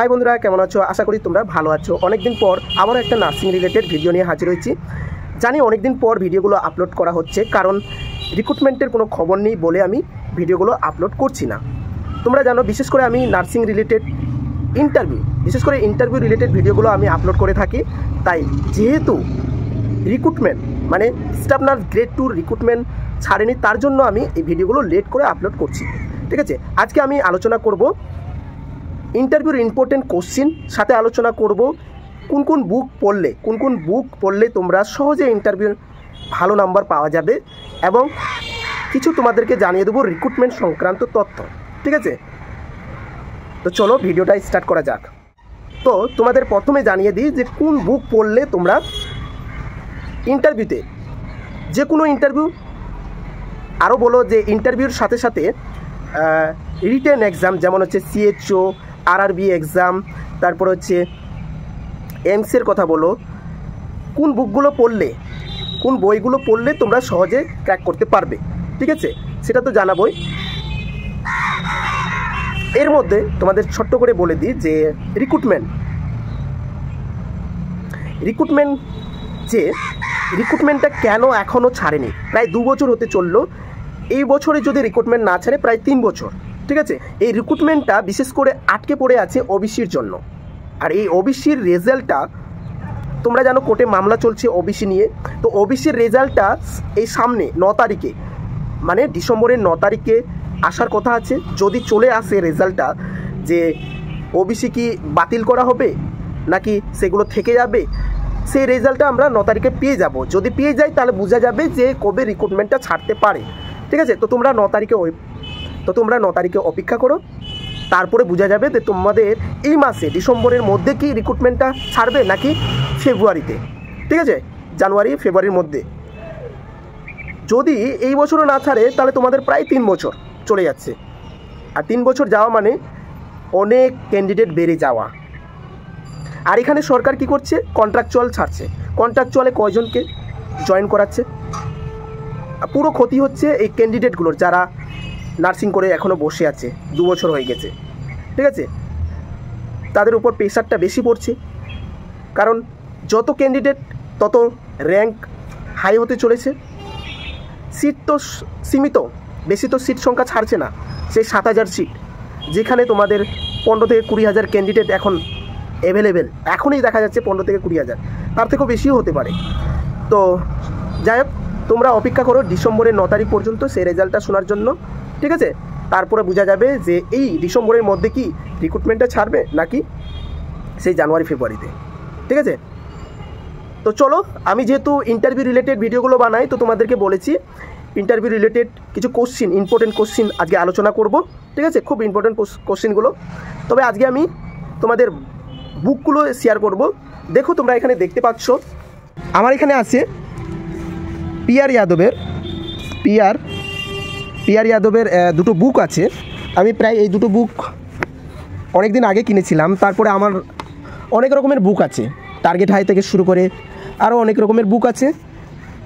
High বন্ধুরা, কেমন আছো? আশা করি তোমরা ভালো আছো। অনেকদিন পর আবার একটা নার্সিং রিলেটেড ভিডিও নিয়ে হাজির হয়েছি। জানি অনেকদিন পর ভিডিওগুলো আপলোড করা হচ্ছে, কারণ রিক্রুটমেন্টের কোনো খবর নেই বলে আমি ভিডিওগুলো আপলোড করছি না। তোমরা জানো, বিশেষ করে আমি নার্সিং রিলেটেড ইন্টারভিউ রিলেটেড ভিডিওগুলো আমি আপলোড করে থাকি। তাই যেহেতু রিক্রুটমেন্ট মানে স্টাফ নার্স গ্রেড 2 রিক্রুটমেন্ট ছাড়েনি, তার জন্য আমি এই ভিডিওগুলো লেট করে আপলোড করছি। ঠিক আছে, আজকে আমি আলোচনা করব ইন্টারভিউর ইম্পর্টেন্ট কোশ্চিন, সাথে আলোচনা করব কোন কোন বুক পড়লে তোমরা সহজে ইন্টারভিউর ভালো নাম্বার পাওয়া যাবে, এবং কিছু তোমাদেরকে জানিয়ে দেবো রিক্রুটমেন্ট সংক্রান্ত তথ্য। ঠিক আছে, তো চলো ভিডিওটা স্টার্ট করা যাক। তো তোমাদের প্রথমে জানিয়ে দিই যে কোন বুক পড়লে তোমরা ইন্টারভিউতে, যে কোনো ইন্টারভিউ, আরও বলো যে ইন্টারভিউর সাথে সাথে রিটেন এক্সাম, যেমন হচ্ছে সিএচও, আরআরবি এক্সাম, তারপর হচ্ছে এমসের কথা বলো, কোন বুকগুলো পড়লে, কোন বইগুলো পড়লে তোমরা সহজে ক্র্যাক করতে পারবে। ঠিক আছে, সেটা তো জানাবোই। এর মধ্যে তোমাদের ছোট্ট করে বলে দিই যে রিক্রুটমেন্টটা কেন এখনও ছাড়েনি। প্রায় 2 বছর হতে চললো। এই বছরে যদি রিক্রুটমেন্ট না ছাড়ে প্রায় 3 বছর। ঠিক আছে, এই রিক্রুটমেন্টটা বিশেষ করে আটকে পড়ে আছে ওবিসির জন্য। আর এই ওবিসির রেজাল্টটা তোমরা জানো, কোর্টে মামলা চলছে ওবিসি নিয়ে। তো ওবিসির রেজাল্টটা এই সামনে 9 তারিখে, মানে ডিসেম্বরের 9 তারিখে আসার কথা আছে। যদি চলে আসে রেজাল্টটা, যে ওবিসি কি বাতিল করা হবে নাকি সেগুলো থেকে যাবে, সেই রেজাল্টটা আমরা 9 তারিখে পেয়ে যাব। যদি পেয়ে যাই তাহলে বোঝা যাবে যে কবে রিক্রুটমেন্টটা ছাড়তে পারে। ঠিক আছে, তো তোমরা 9 তারিখে অপেক্ষা করো, তারপরে বোঝা যাবে যে তোমাদের এই মাসে ডিসেম্বরের মধ্যে কি রিক্রুটমেন্টটা ছাড়বে নাকি ফেব্রুয়ারিতে। ঠিক আছে, জানুয়ারি ফেব্রুয়ারির মধ্যে। যদি এই বছরও না ছাড়ে তাহলে তোমাদের প্রায় 3 বছর চলে যাচ্ছে। আর 3 বছর যাওয়া মানে অনেক ক্যান্ডিডেট বেড়ে যাওয়া। আর এখানে সরকার কি করছে, কন্ট্রাকচুয়াল ছাড়ছে। কন্ট্রাকচুয়ালে কয়জনকে জয়েন করাচ্ছে। পুরো ক্ষতি হচ্ছে এই ক্যান্ডিডেটগুলোর, যারা নার্সিং করে এখনও বসে আছে, 2 বছর হয়ে গেছে। ঠিক আছে, তাদের উপর প্রেশারটা বেশি পড়ছে, কারণ যত ক্যান্ডিডেট তত র্যাঙ্ক হাই হতে চলেছে। সিট তো সীমিত, বেশি তো সিট সংখ্যা ছাড়ছে না। সেই 7000 সিট, যেখানে তোমাদের 15 থেকে 20,000 ক্যান্ডিডেট এখন অ্যাভেলেবেল। এখনই দেখা যাচ্ছে 15 থেকে 20,000, তার থেকেও বেশিও হতে পারে। তো যাই হোক, তোমরা অপেক্ষা করো ডিসেম্বরের 9 তারিখ পর্যন্ত সেই রেজাল্টটা শোনার জন্য। ঠিক আছে, তারপরে বোঝা যাবে যে এই ডিসেম্বরের মধ্যে কি রিক্রুটমেন্টটা ছাড়বে নাকি সেই জানুয়ারি ফেব্রুয়ারিতে। ঠিক আছে, তো চলো, আমি যেহেতু ইন্টারভিউ রিলেটেড ভিডিওগুলো বানাই, তো তোমাদেরকে বলেছি ইন্টারভিউ রিলেটেড কিছু ইম্পর্টেন্ট কোশ্চিন আজকে আলোচনা করব। ঠিক আছে, খুব ইম্পর্টেন্ট কোশ্চিনগুলো। তবে আজকে আমি তোমাদের বুকগুলো শেয়ার করব। দেখো, তোমরা এখানে দেখতে পাচ্ছ, আমার এখানে আছে পিআর ইয়াদবের দুটো বুক আছে। আমি প্রায় এই দুটো বুক অনেক দিন আগে কিনেছিলাম। তারপরে আমার অনেক রকমের বুক আছে, টার্গেট হাই থেকে শুরু করে আরও অনেক রকমের বুক আছে।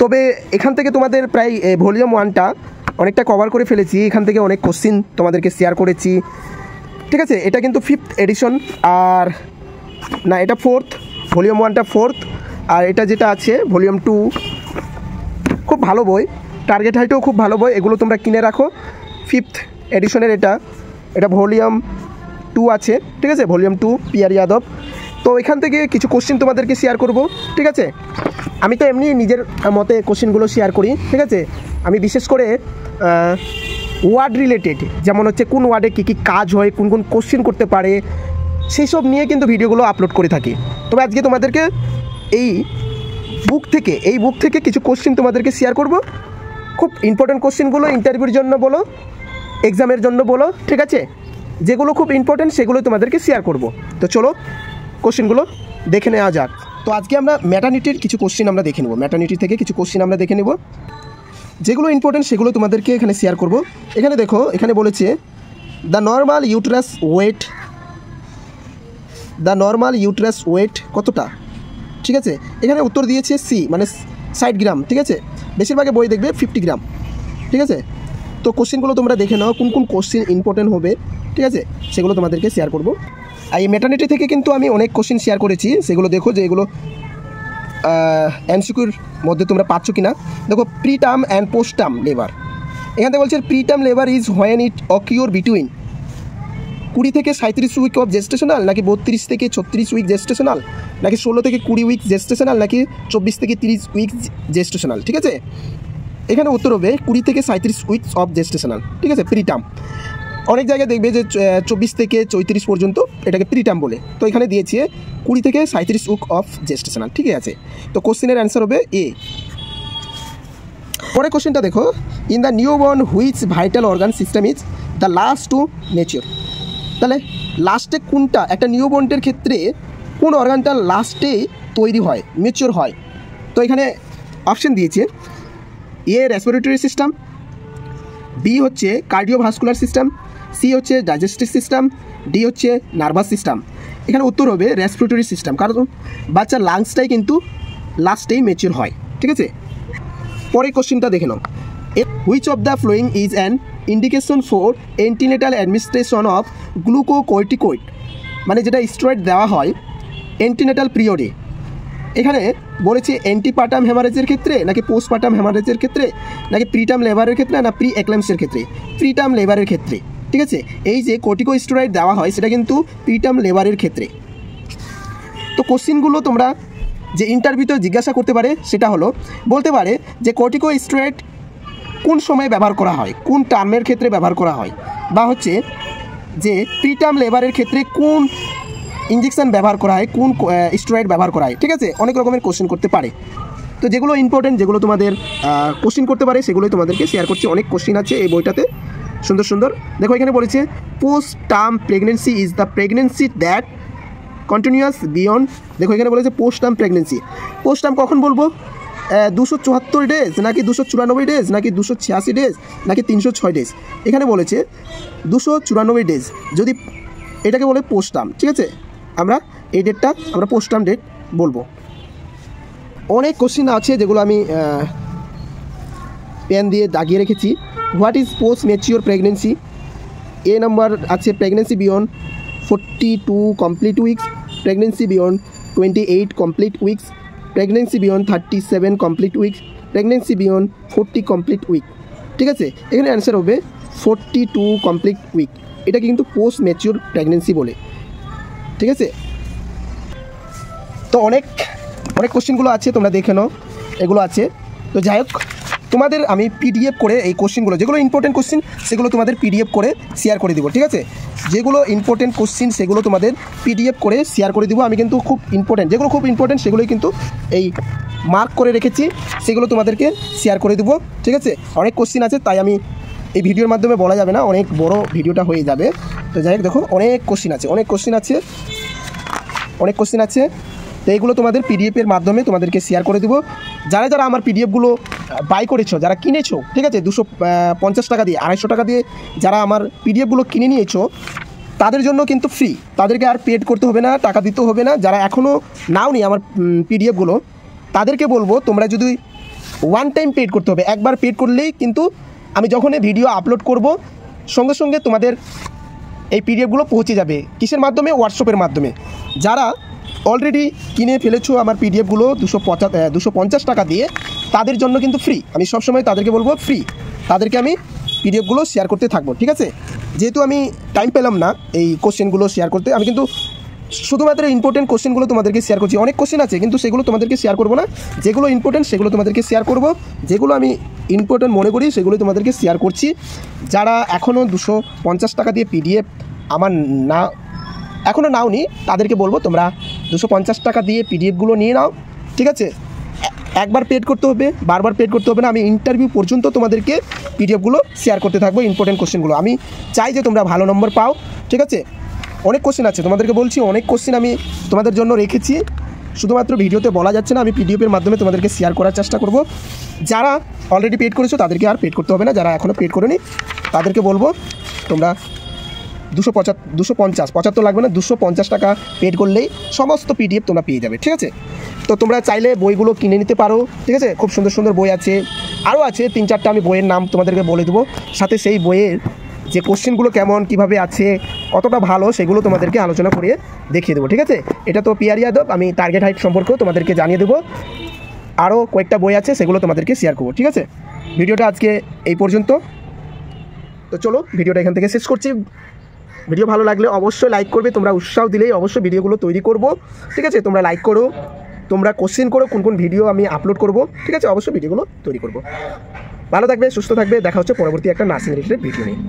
তবে এখান থেকে তোমাদের প্রায় ভলিউম 1টা অনেকটা কভার করে ফেলেছি। এখান থেকে অনেক কোশ্চিন তোমাদেরকে শেয়ার করেছি। ঠিক আছে, এটা কিন্তু 5th এডিশন, আর না, এটা 4th, ভলিউম 1টা 4th, আর এটা যেটা আছে ভলিউম 2। খুব ভালো বই, টার্গেট হাইটেও খুব ভালো বই, এগুলো তোমরা কিনে রাখো। 5th এডিশনের এটা ভলিউম 2 আছে। ঠিক আছে, ভলিউম 2 পিআর ইয়াদব। তো এখান থেকে কিছু কোশ্চিন তোমাদেরকে শেয়ার করব। ঠিক আছে, আমি তো এমনি নিজের মতে কোশ্চিনগুলো শেয়ার করি। ঠিক আছে, আমি বিশেষ করে ওয়ার্ড রিলেটেড, যেমন হচ্ছে কোন ওয়ার্ডে কী কী কাজ হয়, কোন কোন কোশ্চিন করতে পারে, সেই সব নিয়ে কিন্তু ভিডিওগুলো আপলোড করে থাকি। তবে আজকে তোমাদেরকে এই বুক থেকে কিছু কোশ্চিন তোমাদেরকে শেয়ার করব। খুব ইম্পর্টেন্ট কোশ্চিনগুলো, ইন্টারভিউর জন্য বলো, এক্সামের জন্য বলো। ঠিক আছে, যেগুলো খুব ইম্পর্টেন্ট সেগুলো তোমাদেরকে শেয়ার করব। তো চলো কোশ্চিনগুলো দেখে নেওয়া যাক। তো আজকে আমরা ম্যাটারনিটির কিছু কোশ্চিন আমরা দেখে নেব। ম্যাটারনিটি থেকে কিছু কোশ্চিন আমরা দেখে নেব, যেগুলো ইম্পর্টেন্ট সেগুলো তোমাদেরকে এখানে শেয়ার করব। এখানে দেখো, এখানে বলেছে দ্য নর্মাল ইউটেরাস ওয়েট কতটা। ঠিক আছে, এখানে উত্তর দিয়েছে সি, মানে 60 গ্রাম। ঠিক আছে, বেশিরভাগে বই দেখবে 50 গ্রাম। ঠিক আছে, তো কোশ্চিনগুলো তোমরা দেখে নাও, কোন কোন কোশ্চিন ইম্পর্টেন্ট হবে। ঠিক আছে, সেগুলো তোমাদেরকে শেয়ার করব। আর এই ম্যাটারনিটি থেকে কিন্তু আমি অনেক কোশ্চেন শেয়ার করেছি, সেগুলো দেখো যে এগুলো এমসিকিউর মধ্যে তোমরা পাচ্ছ কিনা। দেখো pre term and post term labour, এখান থেকে বলছে pre term labour is when it occur between 20 থেকে 37 উইক অফ জেস্টেশনাল, নাকি 32 থেকে 36 উইক জেস্টেশনাল, নাকি 16 থেকে 20 উইক জেস্টেশনাল, নাকি 24 থেকে 30 উইক জেস্টেশনাল। ঠিক আছে, এখানে উত্তর হবে 20 থেকে 37 উইকস অফ জেস্টেশনাল। ঠিক আছে, প্রি টার্ম। অনেক জায়গায় দেখবে যে 24 থেকে 34 পর্যন্ত এটাকে প্রি টার্ম বলে, তো এখানে দিয়েছে 20 থেকে 37 উইক অফ জেস্টেশনাল। ঠিক আছে, তো কোশ্চেনের অ্যান্সার হবে এ। পরের কোশ্চেনটা দেখো, in the newborn which vital organ system is the last to mature. তাহলে লাস্টে কোনটা, একটা নিউবর্নের ক্ষেত্রে কোন অর্গানটা লাস্টে তৈরি হয়, ম্যাচিওর হয়? তো এখানে অপশন দিয়েছে এ রেসপিরেটরি সিস্টেম, বি হচ্ছে কার্ডিওভাস্কুলার সিস্টেম, সি হচ্ছে ডাইজেস্টিভ সিস্টেম, ডি হচ্ছে নার্ভাস সিস্টেম। এখানে উত্তর হবে রেসপিরেটরি সিস্টেম, কারণ বাচ্চার লাংসটাই কিন্তু লাস্টেই ম্যাচিওর হয়। ঠিক আছে, পরের কোশ্চেনটা দেখে নাও, which of the following is an indication for antenatal administration of glucocorticoid, মানে যেটা স্টেরয়েড দেওয়া হয় এন্টিনেটাল পিরিয়ডে। এখানে বলেছে অ্যান্টিপার্টাম হেমারেজের ক্ষেত্রে, নাকি পোস্টপার্টাম হেমারেজের ক্ষেত্রে, নাকি প্রিটার্ম লেবারের ক্ষেত্রে, না প্রি এক্লাম্পসের ক্ষেত্রে? প্রিটার্ম লেবারের ক্ষেত্রে। ঠিক আছে, এই যে কর্টিকোস্টেরয়েড দেওয়া হয় সেটা কিন্তু প্রিটার্ম লেবারের ক্ষেত্রে। তো কোশ্চিনগুলো তোমরা যে ইন্টারভিউতে জিজ্ঞাসা করতে পারে সেটা হলো, বলতে পারে যে কর্টিকোস্টেরয়েড কোন সময় ব্যবহার করা হয়, কোন টার্মের ক্ষেত্রে ব্যবহার করা হয়, বা হচ্ছে যে প্রিটার্ম লেবারের ক্ষেত্রে কোন ইঞ্জেকশন ব্যবহার করা হয়, কোন স্টেরয়েড ব্যবহার করা হয়। ঠিক আছে, অনেক রকমের কোশ্চেন করতে পারে। তো যেগুলো ইম্পর্টেন্ট, যেগুলো তোমাদের কোশ্চেন করতে পারে, সেগুলোই তোমাদেরকে শেয়ার করছি। অনেক কোশ্চেন আছে এই বইটাতে, সুন্দর সুন্দর। দেখো এখানে বলেছে post term pregnancy is the pregnancy that continuous beyond. দেখো এখানে বলেছে post term pregnancy. Post term কখন বলবো? 274 ডেজ, নাকি 294 ডেজ, নাকি 286 ডেজ, নাকি 306 ডেজ? এখানে বলেছে 294 ডেজ, যদি এটাকে বলে পোস্ট টার্ম। ঠিক আছে, আমরা এই ডেটটা আমরা পোস্ট টার্ম ডেট বলবো। অনেক কোশ্চেন আছে যেগুলো আমি পেন দিয়ে দাগিয়ে রেখেছি। What is post mature pregnancy? এ নাম্বার আছে pregnancy beyond 42 complete weeks, pregnancy beyond 28 complete weeks, pregnancy beyond 37 complete weeks, pregnancy beyond 40 complete week. ঠিক আছে, এখানে অ্যান্সার হবে 42 কমপ্লিট উইক। এটা কিন্তু পোস্ট ম্যাচিওর প্রেগনেন্সি বলে। ঠিক আছে, তো অনেক অনেক কোশ্চেনগুলো আছে, তোমরা দেখে নাও, এগুলো আছে। তো যাই হোক, তোমাদের আমি পিডিএফ করে এই কোশ্চেনগুলো, যেগুলো ইম্পর্টেন্ট কোশ্চেন সেগুলো তোমাদের পিডিএফ করে শেয়ার করে দিব। ঠিক আছে, যেগুলো ইম্পর্টেন্ট কোশ্চেন সেগুলো তোমাদের পিডিএফ করে শেয়ার করে দিব। আমি কিন্তু খুব ইম্পর্টেন্ট, যেগুলো খুব ইম্পর্টেন্ট সেগুলোই কিন্তু এই মার্ক করে রেখেছি, সেগুলো তোমাদেরকে শেয়ার করে দেবো। ঠিক আছে, অনেক কোশ্চেন আছে, তাই আমি এই ভিডিওর মাধ্যমে বলা যাবে না, অনেক বড় ভিডিওটা হয়ে যাবে। তো যাই হোক, দেখো অনেক কোশ্চেন আছে, অনেক কোশ্চেন আছে, অনেক কোশ্চেন আছে। তো এইগুলো তোমাদের পিডিএফের মাধ্যমে তোমাদেরকে শেয়ার করে দেবো। যারা যারা আমার পিডিএফগুলো বাই করেছো, যারা কিনেছো, ঠিক আছে, 250 টাকা দিয়ে, 250 টাকা দিয়ে যারা আমার পিডিএফগুলো কিনে নিয়েছো, তাদের জন্য কিন্তু ফ্রি, তাদেরকে আর পেড করতে হবে না, টাকা দিতে হবে না। যারা এখনও নাওনি আমার পিডিএফগুলো, তাদেরকে বলবো তোমরা যদি ওয়ান টাইম পেড করতে হবে, একবার পেড করলেই কিন্তু আমি যখনই ভিডিও আপলোড করব সঙ্গে সঙ্গে তোমাদের এই পিডিএফগুলো পৌঁছে যাবে। কিসের মাধ্যমে? হোয়াটসঅ্যাপের মাধ্যমে। যারা অলরেডি কিনে ফেলেছো আমার পিডিএফগুলো 250 টাকা দিয়ে, তাদের জন্য কিন্তু ফ্রি। আমি সবসময় তাদেরকে বলবো ফ্রি, তাদেরকে আমি পিডিএফগুলো শেয়ার করতে থাকবো। ঠিক আছে, যেহেতু আমি টাইম পেলাম না এই কোশ্চেনগুলো শেয়ার করতে, আমি কিন্তু শুধুমাত্র ইম্পর্টেন্ট কোশ্চেনগুলো তোমাদেরকে শেয়ার করছি। অনেক কোশ্চেন আছে কিন্তু সেগুলো তোমাদেরকে শেয়ার করবো না, যেগুলো ইম্পর্টেন্ট সেগুলো তোমাদেরকে শেয়ার করব, যেগুলো আমি ইম্পর্টেন্ট মনে করি সেগুলো তোমাদেরকে শেয়ার করছি। যারা এখনও 250 টাকা দিয়ে পিডিএফ আমার এখনও নাওনি, তাদেরকে বলবো তোমরা 250 টাকা দিয়ে পিডিএফগুলো নিয়ে নাও। ঠিক আছে, একবার পেড করতে হবে, বারবার পেড করতে হবে না। আমি ইন্টারভিউ পর্যন্ত তোমাদেরকে পিডিএফগুলো শেয়ার করতে থাকবো, ইম্পর্টেন্ট কোশ্চেনগুলো। আমি চাই যে তোমরা ভালো নম্বর পাও। ঠিক আছে, অনেক কোশ্চেন আছে, তোমাদেরকে বলছি অনেক কোশ্চেন আমি তোমাদের জন্য রেখেছি, শুধুমাত্র ভিডিওতে বলা যাচ্ছে না, আমি পিডিএফের মাধ্যমে তোমাদেরকে শেয়ার করার চেষ্টা করব। যারা অলরেডি পেড করেছো তাদেরকে আর পেড করতে হবে না, যারা এখনও পেড করেনি তাদেরকে বলবো তোমরা 250 লাগবে না, 250 টাকা পেড করলেই সমস্ত পিডিএফ তোমরা পেয়ে যাবে। ঠিক আছে, তো তোমরা চাইলে বইগুলো কিনে নিতে পারো। ঠিক আছে, খুব সুন্দর সুন্দর বই আছে, আরও আছে 3-4টা, আমি বইয়ের নাম তোমাদেরকে বলে দেবো। সাথে সেই বইয়ের যে কোশ্চেনগুলো কেমন কীভাবে আছে কতটা ভালো সেগুলো তোমাদেরকে আলোচনা করে দেখিয়ে দেবো, ঠিক আছে। এটা তো পিয়ার যাদব, আমি টার্গেট হাইট সম্পর্কেও তোমাদেরকে জানিয়ে দেবো। আরও কয়েকটা বই আছে সেগুলো তোমাদেরকে শেয়ার করবো, ঠিক আছে। ভিডিওটা আজকে এই পর্যন্ত। তো চলো ভিডিওটা এখান থেকে শেষ করছি। ভিডিও ভালো লাগলে অবশ্যই লাইক করবে, তোমরা উৎসাহ দিলেই অবশ্যই ভিডিওগুলো তৈরি করব, ঠিক আছে। তোমরা লাইক করো, তোমরা কোশ্চেন করো কোন কোন ভিডিও আমি আপলোড করব, ঠিক আছে। অবশ্যই ভিডিওগুলো তৈরি করব। ভালো থাকবে, সুস্থ থাকবে, দেখা হচ্ছে পরবর্তী একটা নার্সিং রিলেটেড ভিডিও নিয়ে।